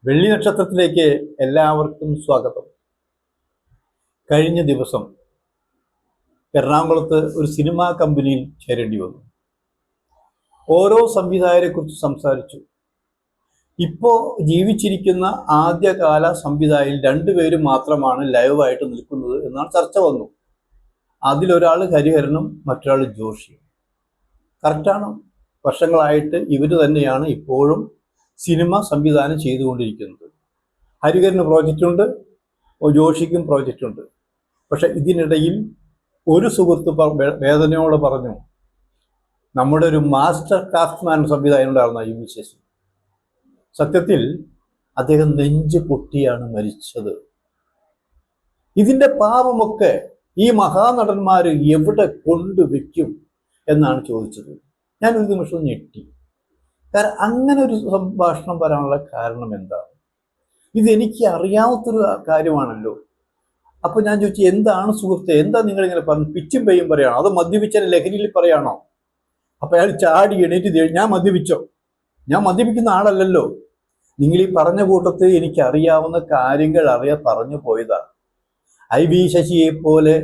വെള്ളി നക്ഷത്രത്തിലേക്ക് എല്ലാവർക്കും സ്വാഗതം. കഴിഞ്ഞ ദിവസം എറണാകുളത്ത് ഒരു സിനിമാ കമ്പനിയിൽ ചേരേണ്ടി വന്നു. ഓരോ സംവിധായകരെക്കുറിച്ച് സംസാരിച്ചു. ഇപ്പോൾ ജീവിച്ചിരിക്കുന്ന ആദ്യകാല സംവിധായകരിൽ രണ്ടുപേരും മാത്രമാണ് ലൈവായിട്ട് നിൽക്കുന്നത് എന്നാണ് ചർച്ച വന്നു. അതിലൊരാൾ ഹരിഹരനും മറ്റൊരാൾ ജോഷിയും. കറക്റ്റാണ്. വർഷങ്ങളായിട്ട് ഇവർ തന്നെയാണ് ഇപ്പോഴും സിനിമ സംവിധാനം ചെയ്തുകൊണ്ടിരിക്കുന്നത്. ഹരിഹരന് പ്രോജക്റ്റ് ഉണ്ട്, ജോഷിക്കും പ്രോജക്റ്റ് ഉണ്ട്. പക്ഷെ ഇതിനിടയിൽ ഒരു സുഹൃത്ത് വേദനയോട് പറഞ്ഞു, നമ്മുടെ ഒരു മാസ്റ്റർ ക്രാഫ്റ്റ്മാൻ സംവിധാനം ഉണ്ടായിരുന്ന യു വി ശശി, സത്യത്തിൽ അദ്ദേഹം നെഞ്ച് പൊട്ടിയാണ് മരിച്ചത്. ഇതിൻ്റെ പാപമൊക്കെ ഈ മഹാനടന്മാർ എവിടെ കൊണ്ടുവയ്ക്കും എന്നാണ് ചോദിച്ചത്. ഞാൻ ഒരു നിമിഷം ഞെട്ടി. കാരണം അങ്ങനെ ഒരു സംഭാഷണം വരാനുള്ള കാരണം എന്താണ്? ഇതെനിക്ക് അറിയാത്തൊരു കാര്യമാണല്ലോ. അപ്പോൾ ഞാൻ ചോദിച്ചു, എന്താണ് സുഹൃത്തെ, എന്താ നിങ്ങളിങ്ങനെ പറഞ്ഞു? പിച്ചും പെയ്യും പറയാണോ, അത് മദ്യപിച്ച ലഹരിയിൽ പറയാണോ? അപ്പോൾ അയാൾ ചാടി എണീറ്റ്, ഞാൻ മദ്യപിച്ചോ? ഞാൻ മദ്യപിക്കുന്ന ആളല്ലല്ലോ. നിങ്ങൾ ഈ പറഞ്ഞ കൂട്ടത്തിൽ എനിക്ക് അറിയാവുന്ന കാര്യങ്ങൾ പറഞ്ഞു പോയതാ. ഐ വി ശശിയെ പോലെ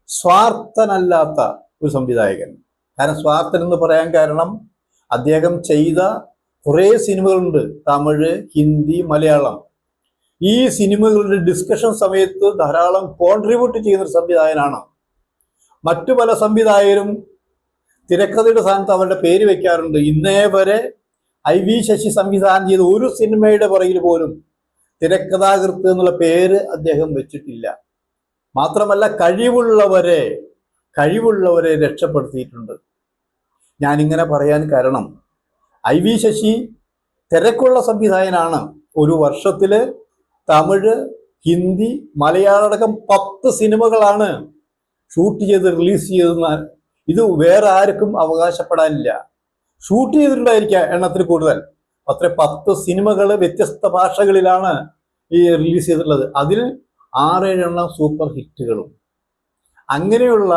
സ്വാർത്ഥനല്ലാത്ത ഒരു സംവിധായകൻ. കാരണം സ്വാർത്ഥൻ എന്ന് പറയാൻ കാരണം, അദ്ദേഹം ചെയ്ത കുറേ സിനിമകളുണ്ട്, തമിഴ്, ഹിന്ദി, മലയാളം. ഈ സിനിമകളുടെ ഡിസ്കഷൻ സമയത്ത് ധാരാളം കോൺട്രിബ്യൂട്ട് ചെയ്യുന്ന ഒരു സംവിധായകനാണ്. മറ്റു പല സംവിധായകരും തിരക്കഥയുടെ സ്ഥാനത്ത് അവരുടെ പേര് വെക്കാറുണ്ട്. ഇന്നേ വരെ ഐ വി ശശി സംവിധാനം ചെയ്ത ഒരു സിനിമയുടെ പുറകിൽ പോലും തിരക്കഥാകൃത്ത് എന്നുള്ള പേര് അദ്ദേഹം വെച്ചിട്ടില്ല. മാത്രമല്ല കഴിവുള്ളവരെ രക്ഷപ്പെടുത്തിയിട്ടുണ്ട്. ഞാനിങ്ങനെ പറയാൻ കാരണം, ഐ വി ശശി തിരക്കുള്ള സംവിധായകനാണ്. ഒരു വർഷത്തിൽ തമിഴ്, ഹിന്ദി, മലയാളം അടക്കം 10 സിനിമകളാണ് ഷൂട്ട് ചെയ്ത് റിലീസ് ചെയ്തെന്ന് ഇത് വേറെ ആർക്കും അവകാശപ്പെടാനില്ല. ഷൂട്ട് ചെയ്തിട്ടുണ്ടായിരിക്കുക എണ്ണത്തിൽ കൂടുതൽ. 10 സിനിമകൾ വ്യത്യസ്ത ഭാഷകളിലാണ് ഈ റിലീസ് ചെയ്തിട്ടുള്ളത്. അതിൽ 6-7 എണ്ണം സൂപ്പർ ഹിറ്റുകളും. അങ്ങനെയുള്ള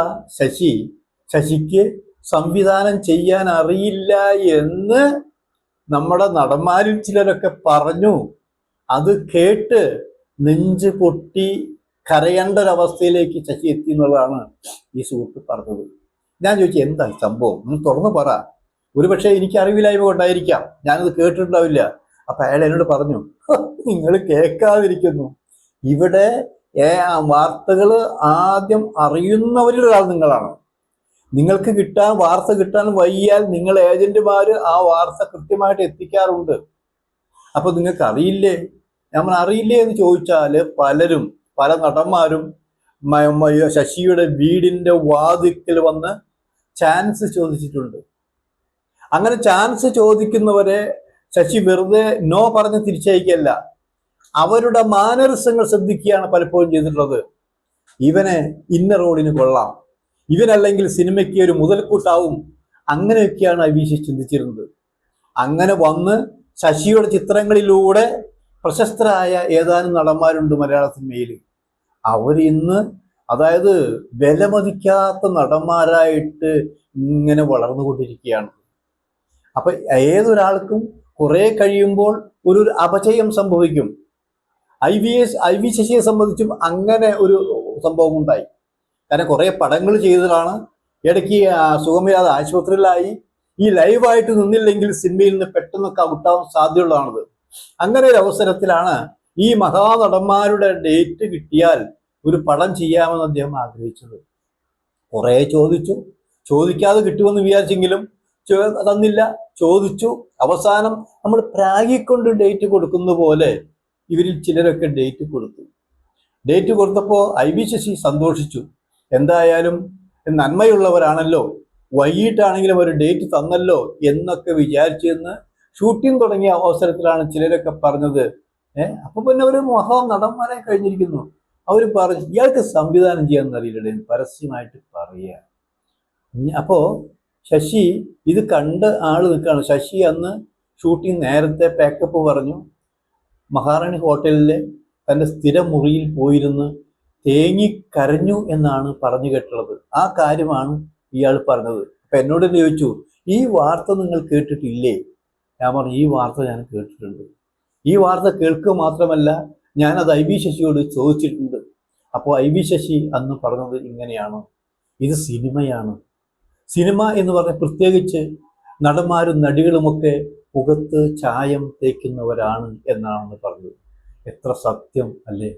ശശിക്ക് സംവിധാനം ചെയ്യാൻ അറിയില്ല എന്ന് നമ്മുടെ നടന്മാരിൽ ചിലരൊക്കെ പറഞ്ഞു. അത് കേട്ട് നെഞ്ച് പൊട്ടി കരയേണ്ട ഒരവസ്ഥയിലേക്ക് ശശി എത്തി എന്നുള്ളതാണ് ഈ സുഹൃത്ത് പറഞ്ഞത്. ഞാൻ ചോദിച്ചു, എന്താ സംഭവം? ഒന്ന് തുറന്നു പറ. ഒരുപക്ഷെ എനിക്ക് അറിവില്ലായ്മ കൊണ്ടായിരിക്കാം, ഞാനത് കേട്ടിട്ടുണ്ടാവില്ല. അപ്പൊ അയാൾ എന്നോട് പറഞ്ഞു, നിങ്ങൾ കേൾക്കാതിരിക്കുന്നു. ഇവിടെ വാർത്തകൾ ആദ്യം അറിയുന്നവരിൽ ഒരാൾ നിങ്ങളാണ്. നിങ്ങൾക്ക് വാർത്ത കിട്ടാൻ വയ്യാൽ നിങ്ങൾ ഏജന്റുമാർ ആ വാർത്ത കൃത്യമായിട്ട് എത്തിക്കാറുണ്ട്. അപ്പൊ നിങ്ങൾക്ക് അറിയില്ലേ? നമ്മൾ അറിയില്ലേ എന്ന് ചോദിച്ചാൽ പല നടന്മാരും ശശിയുടെ വീടിന്റെ വാതിക്കൽ വന്ന് ചാൻസ് ചോദിച്ചിട്ടുണ്ട്. അങ്ങനെ ചാൻസ് ചോദിക്കുന്നവരെ ശശി വെറുതെ നോ പറഞ്ഞ് തിരിച്ചയക്കല്ല, അവരുടെ മാനറിസങ്ങൾ ശ്രദ്ധിക്കുകയാണ് പലപ്പോഴും ചെയ്തിട്ടുള്ളത്. ഇവനെ ഇന്ന റോളിന് കൊള്ളാം, ഇവനല്ലെങ്കിൽ സിനിമയ്ക്ക് ഒരു മുതൽക്കൂട്ടാവും, അങ്ങനെയൊക്കെയാണ് ഐ വി ശശി ചിന്തിച്ചിരുന്നത്. അങ്ങനെ വന്ന് ശശിയുടെ ചിത്രങ്ങളിലൂടെ പ്രശസ്തരായ ഏതാനും നടന്മാരുണ്ട് മലയാള സിനിമയിൽ. അവരിന്ന് അതായത് വിലമതിക്കാത്ത നടന്മാരായിട്ട് ഇങ്ങനെ വളർന്നുകൊണ്ടിരിക്കുകയാണ്. അപ്പൊ ഏതൊരാൾക്കും കുറെ കഴിയുമ്പോൾ ഒരു അപചയം സംഭവിക്കും. ഐ വി ശശിയെ സംബന്ധിച്ചും അങ്ങനെ ഒരു സംഭവം ഉണ്ടായി. കാരണം കുറെ പടങ്ങൾ ചെയ്തതാണ്. ഇടയ്ക്ക് സുഖമില്ലാതെ ആശുപത്രിയിലായി. ഈ ലൈവായിട്ട് നിന്നില്ലെങ്കിൽ സിനിമയിൽ നിന്ന് പെട്ടെന്നൊക്കെ ഔട്ടാവാൻ സാധ്യതയുള്ളതാണത്. അങ്ങനെ ഒരു അവസരത്തിലാണ് ഈ മഹാനടന്മാരുടെ ഡേറ്റ് കിട്ടിയാൽ ഒരു പടം ചെയ്യാമെന്ന് അദ്ദേഹം ആഗ്രഹിച്ചത്. കുറെ ചോദിക്കാതെ കിട്ടുമെന്ന് വിചാരിച്ചെങ്കിലും തന്നില്ല. ചോദിച്ചു. അവസാനം നമ്മൾ പ്രാഗിക്കൊണ്ട് ഡേറ്റ് കൊടുക്കുന്ന പോലെ ഇവരിൽ ചിലരൊക്കെ ഡേറ്റ് കൊടുത്തു. ഡേറ്റ് കൊടുത്തപ്പോൾ ഐ വി ശശി സന്തോഷിച്ചു. എന്തായാലും നന്മയുള്ളവരാണല്ലോ, വൈകിട്ടാണെങ്കിലും ഒരു ഡേറ്റ് തന്നല്ലോ എന്നൊക്കെ വിചാരിച്ചെന്ന് ഷൂട്ടിംഗ് തുടങ്ങിയ അവസരത്തിലാണ് ചിലരൊക്കെ പറഞ്ഞത്. അപ്പൊ പിന്നെ ഒരു നടന്മാരെ കഴിഞ്ഞിരിക്കുന്നു. അവർ പറഞ്ഞു, ഇയാൾക്ക് സംവിധാനം ചെയ്യാൻ അറിയില്ലേ, പരസ്യമായിട്ട് പറയുക. അപ്പോ ശശി ഇത് കണ്ട് ആള് നിൽക്കുകയാണ്. ശശി അന്ന് ഷൂട്ടിംഗ് നേരത്തെ പാക്കപ്പ് പറഞ്ഞു. മഹാറാണി ഹോട്ടലിലെ തൻ്റെ സ്ഥിര മുറിയിൽ പോയിരുന്ന് തേങ്ങിക്കരഞ്ഞു എന്നാണ് പറഞ്ഞു കേട്ടുള്ളത്. ആ കാര്യമാണ് ഇയാൾ പറഞ്ഞത്. അപ്പൊ എന്നോട് ചോദിച്ചു, ഈ വാർത്ത നിങ്ങൾ കേട്ടിട്ടില്ലേ? ഞാൻ പറഞ്ഞു, ഈ വാർത്ത ഞാൻ കേട്ടിട്ടുണ്ട്. ഈ വാർത്ത കേൾക്കുക മാത്രമല്ല, ഞാനത് ഐ വി ശശിയോട് ചോദിച്ചിട്ടുണ്ട്. അപ്പോൾ ഐ വി ശശി അന്ന് പറഞ്ഞത് ഇങ്ങനെയാണ്: ഇത് സിനിമയാണ്. സിനിമ എന്ന് പറഞ്ഞാൽ പ്രത്യേകിച്ച് നടന്മാരും നടികളുമൊക്കെ മുഖത്ത് ചായം തേക്കുന്നവരാണ് എന്നാണ് പറഞ്ഞത്. എത്ര സത്യം അല്ലേ?